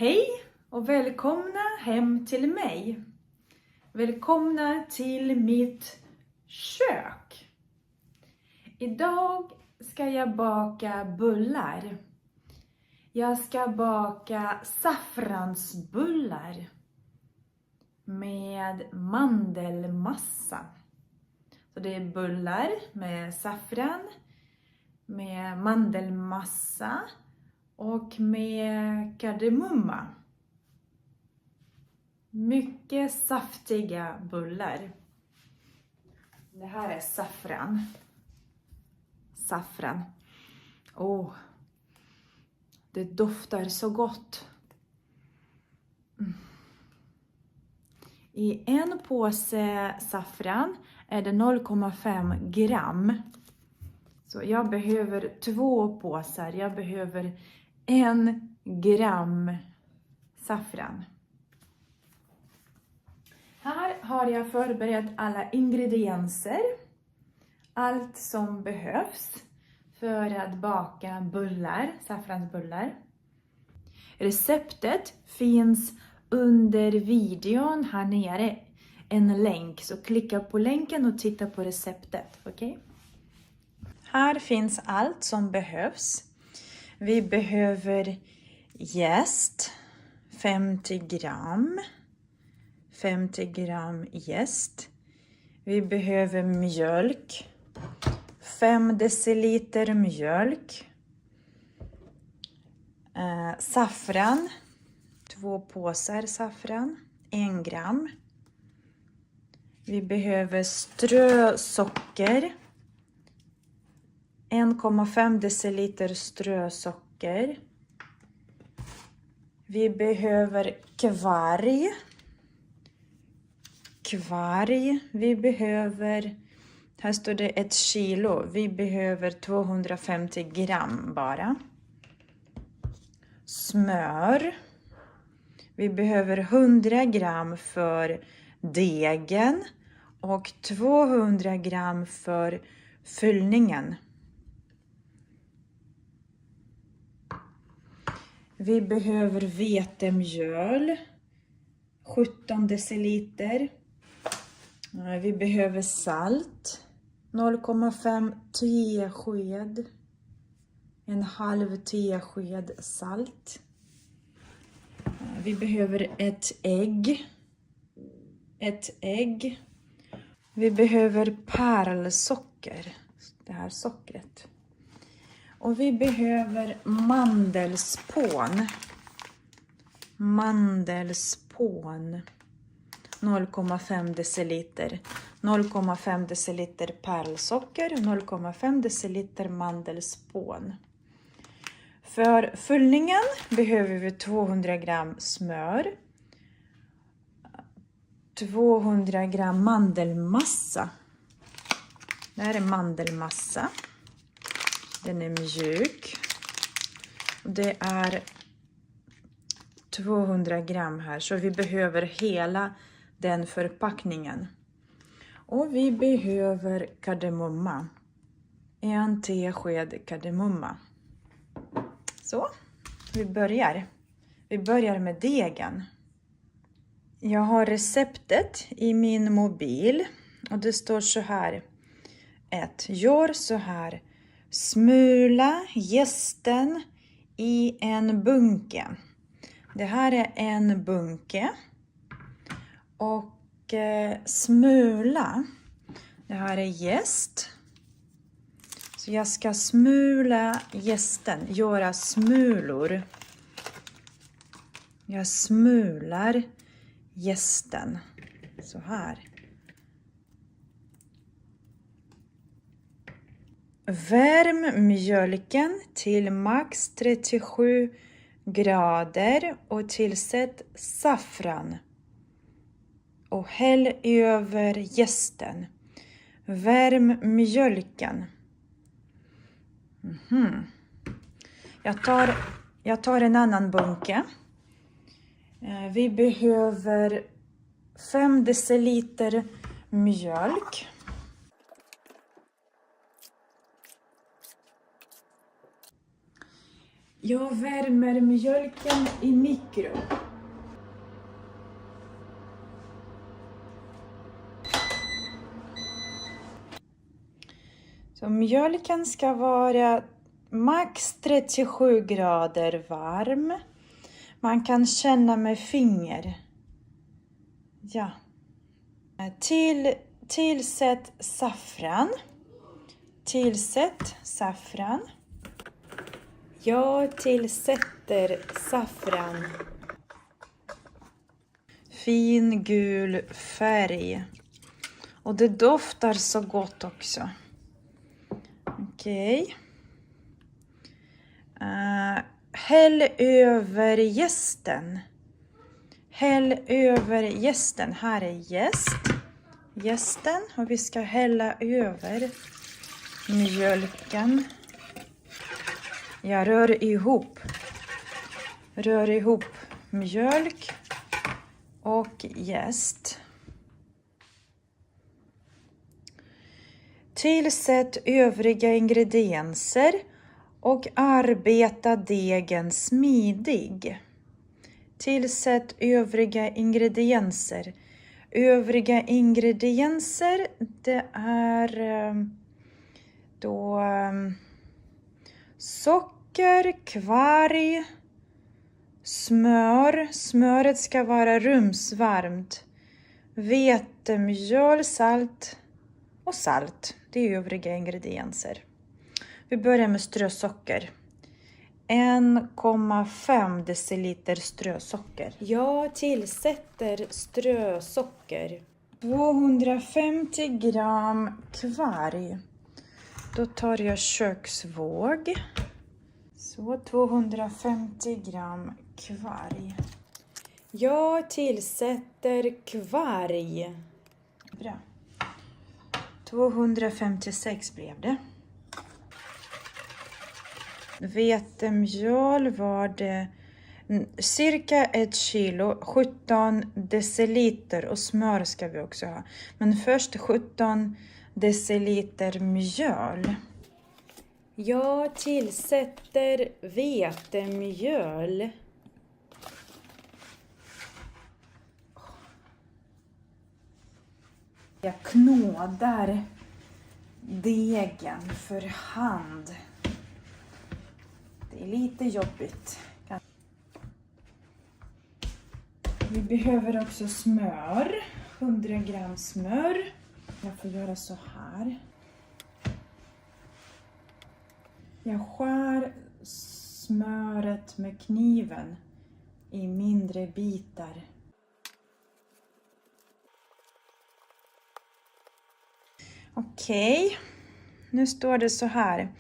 Hej och välkomna hem till mig. Välkomna till mitt kök. Idag ska jag baka bullar. Jag ska baka saffransbullar med mandelmassa. Så det är bullar med saffran, med mandelmassa och med kardemumma. Mycket saftiga bullar. Det här är saffran. Saffran. Det doftar så gott. I en påse saffran är det 0,5 gram. Så jag behöver 2 påsar. Jag behöver 1 gram saffran. Här har jag förberett alla ingredienser. Allt som behövs för att baka bullar, saffransbullar. Receptet finns under videon här nere. En länk, så klicka på länken och titta på receptet. Okej? Här finns allt som behövs. Vi behöver jäst, 50 gram. 50 gram jäst. Vi behöver mjölk. 5 deciliter mjölk. Saffran. 2 påsar saffran. 1 gram. Vi behöver strösocker. 1,5 deciliter strösocker. Vi behöver kvarg. Vi behöver, här står det 1 kilo. Vi behöver 250 gram bara. Smör. Vi behöver 100 gram för degen och 200 gram för fyllningen. Vi behöver vetemjöl, 17 deciliter. Vi behöver salt, 0,5 tesked. En halv tesked salt. Vi behöver ett ägg. Vi behöver pärlsocker, det här sockret. Och vi behöver mandelspån. 0,5 deciliter. 0,5 deciliter pärlsocker, 0,5 deciliter mandelspån. För fyllningen behöver vi 200 gram smör. 200 gram mandelmassa. Det här är mandelmassa. Den är mjuk. Det är 200 gram här, så vi behöver hela den förpackningen. Och vi behöver kardemumma. 1 tesked kardemumma. Så, vi börjar med degen. Jag har receptet i min mobil och det står så här. Gör så här. Smula jästen i en bunke. Det här är en bunke. Och smula. Det här är jäst. Så jag ska smula jästen. Göra smulor. Jag smular jästen. Så här. Värm mjölken till max 37 grader och tillsätt saffran. Och häll över jästen. Värm mjölken. Jag tar en annan bunke. Vi behöver 5 deciliter mjölk. Jag värmer mjölken i mikro. Så mjölken ska vara max 37 grader varm. Man kan känna med finger. Ja. Tillsätt saffran. Tillsätt saffran. Jag tillsätter saffran. Fin gul färg. Och det doftar så gott också. Okej. Häll över jästen. Häll över jästen. Här är jästen. Och vi ska hälla över mjölken. Jag rör ihop mjölk och jäst. Tillsätt övriga ingredienser och arbeta degen smidig. Tillsätt övriga ingredienser. Övriga ingredienser, det är då socker, kvarg, smör. Smöret ska vara rumsvarmt. Vetemjöl, salt och salt. Det är övriga ingredienser. Vi börjar med strösocker. 1,5 deciliter strösocker. Jag tillsätter strösocker. 250 gram kvarg. Då tar jag köksvåg. Så 250 gram kvarg. Jag tillsätter kvarg. Bra. 256 blev det. Vetemjöl var det cirka 1 kilo, 17 deciliter, och smör ska vi också ha. Men först 17 deciliter mjöl. Jag tillsätter vetemjöl. Jag knådar degen för hand. Det är lite jobbigt. Vi behöver också smör. 100 gram smör. Jag får göra så här. Jag skär smöret med kniven i mindre bitar. Okej. Nu står det så här.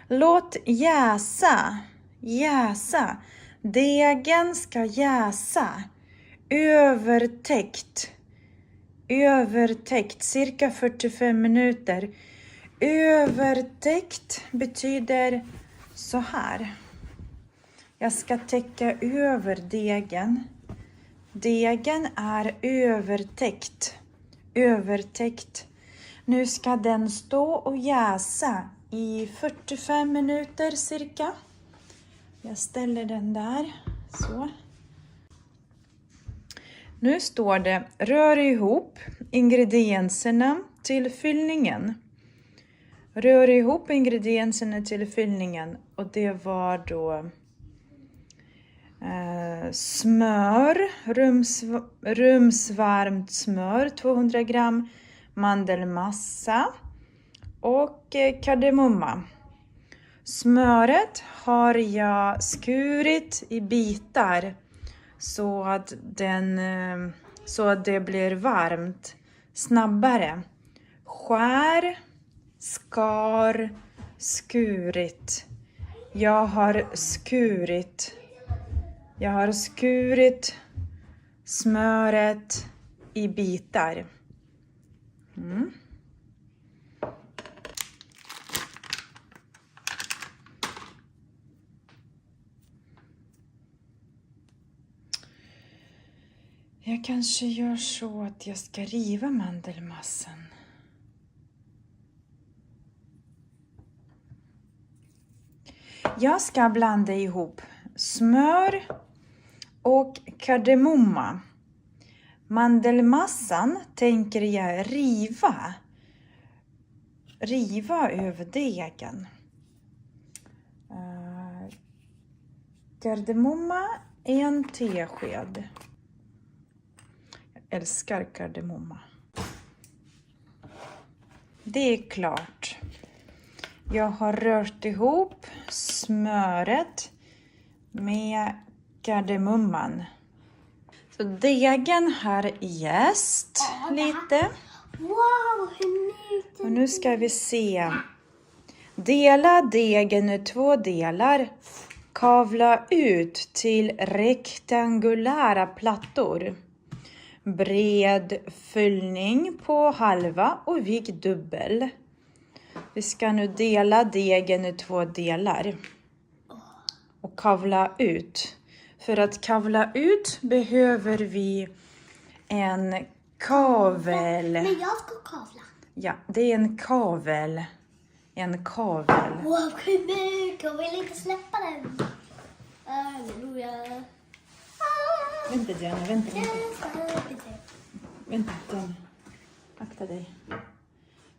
Låt jäsa. Jäsa. Degen ska jäsa. Övertäckt. Övertäckt. Cirka 45 minuter. Övertäckt betyder så här. Jag ska täcka över degen. Degen är övertäckt. Övertäckt. Nu ska den stå och jäsa i 45 minuter cirka. Jag ställer den där. Så. Nu står det rör ihop ingredienserna till fyllningen. Rör ihop ingredienserna till fyllningen. Och det var då smör, rumsvarmt smör, 200 gram, mandelmassa och kardemumma. Smöret har jag skurit i bitar så att det blir varmt snabbare. Skär, skar, skurit. Jag har skurit smöret i bitar. Jag kanske gör så att jag ska riva mandelmassan. jag ska blanda ihop smör och kardemumma. Mandelmassan tänker jag riva över degen. Kardemumma 1 tesked. Jag älskar kardemumma. Det är klart. Jag har rört ihop smöret med kardemumman. Så degen har jäst lite. Wow, hur mycket? Och nu ska vi se. Dela degen i 2 delar. Kavla ut till rektangulära plattor. Bred fyllning på halva och vik dubbel. Vi ska nu dela degen i 2 delar. Och kavla ut. För att kavla ut behöver vi en kavel. Men jag ska kavla. Ja, det är en kavel. En kavel. Wow, hur mycket? Jag vill inte släppa den. Halleluja. Vänta Jenny, vänta. Vänta, Jenny. Akta dig.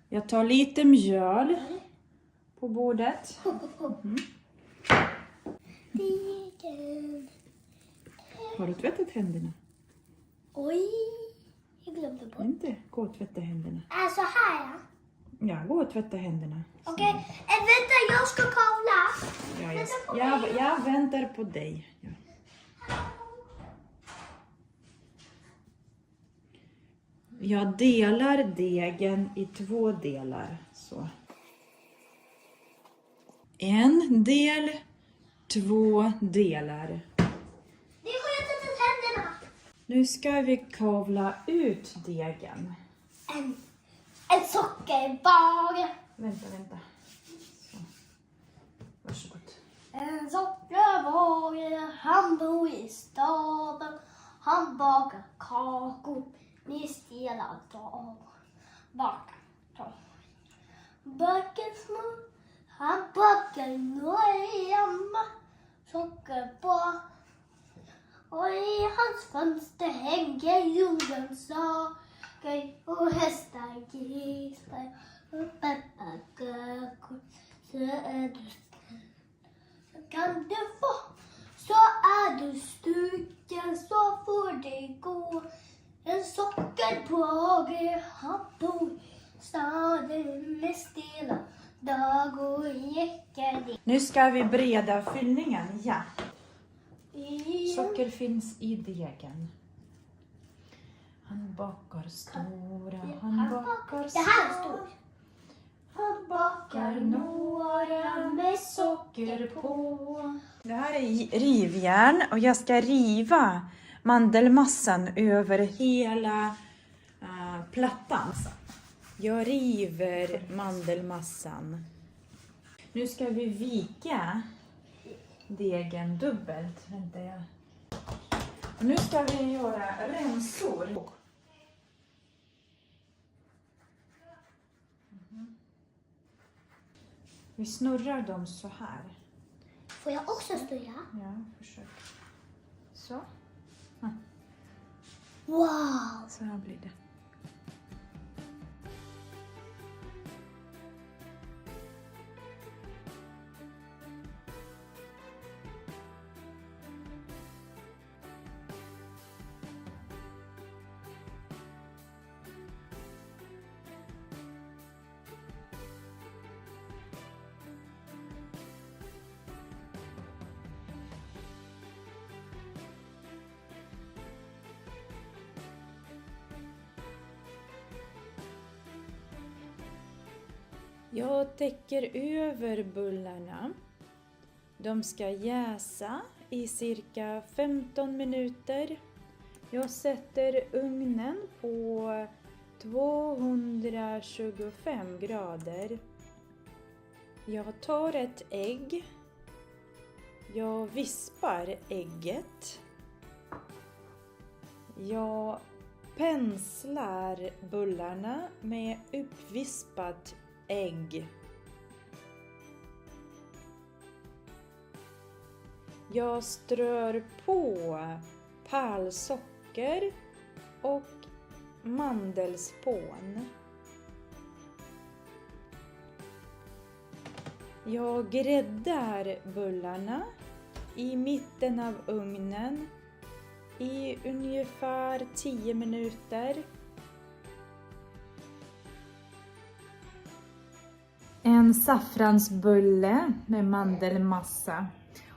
Jag tar lite mjöl på bordet. Har du tvättat händerna? Oj, jag glömde bort. Inte gå och tvätta händerna. Så här. Ja, gå och tvätta händerna. Okej, vänta, jag ska kavla. Ja, jag väntar på dig. Ja. Jag delar degen i 2 delar. Så. 1 del, 2 delar. Det har jag tvättat händerna. Nu ska vi kavla ut degen. En sockerbag. Vänta. Så. Varsågod. En sockerbag, han bor i staden. Han bakar kakor med hela dagen. Bakar små, han bakar några socker på. Och i hans fönster hänger jordens saker och hästar, grisar och pepparkakor. Så är du kan du få, så är du stuken, så får det gå. En sockerbagare, han bor i staden med stela dag och jäckar. Nu ska vi breda fyllningen. Ja. I Socker finns i degen. Han bakar stora, han bakar det här är stort. Han bakar några med socker på. Det här är rivjärn och jag ska riva mandelmassan över hela plattan. Jag river mandelmassan. Nu ska vi vika degen dubbelt. Vänta jag. Och nu ska vi göra remsor. Vi snurrar dem så här. Får jag också styra? Ja, försök. Så. Wow! Så här blir det. Jag täcker över bullarna. De ska jäsa i cirka 15 minuter. Jag sätter ugnen på 225 grader. Jag tar ett ägg. Jag vispar ägget. Jag penslar bullarna med uppvispat ägg. Jag strör på pärlsocker och mandelspån. Jag gräddar bullarna i mitten av ugnen i ungefär 10 minuter. En saffransbulle med mandelmassa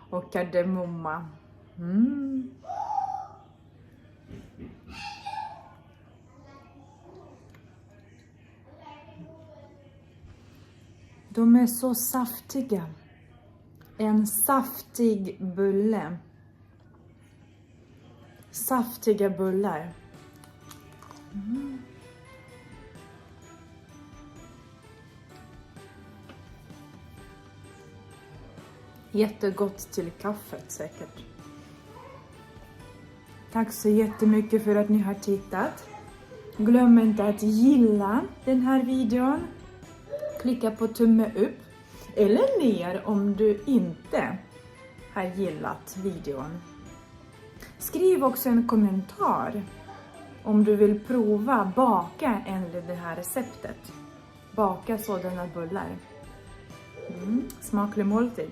och kardemumma. De är så saftiga. En saftig bulle. Saftiga bullar. Jättegott till kaffet säkert. Tack så jättemycket för att ni har tittat. Glöm inte att gilla den här videon. Klicka på tumme upp eller ner om du inte har gillat videon. Skriv också en kommentar om du vill prova baka enligt det här receptet. Baka sådana bullar. Smaklig måltid.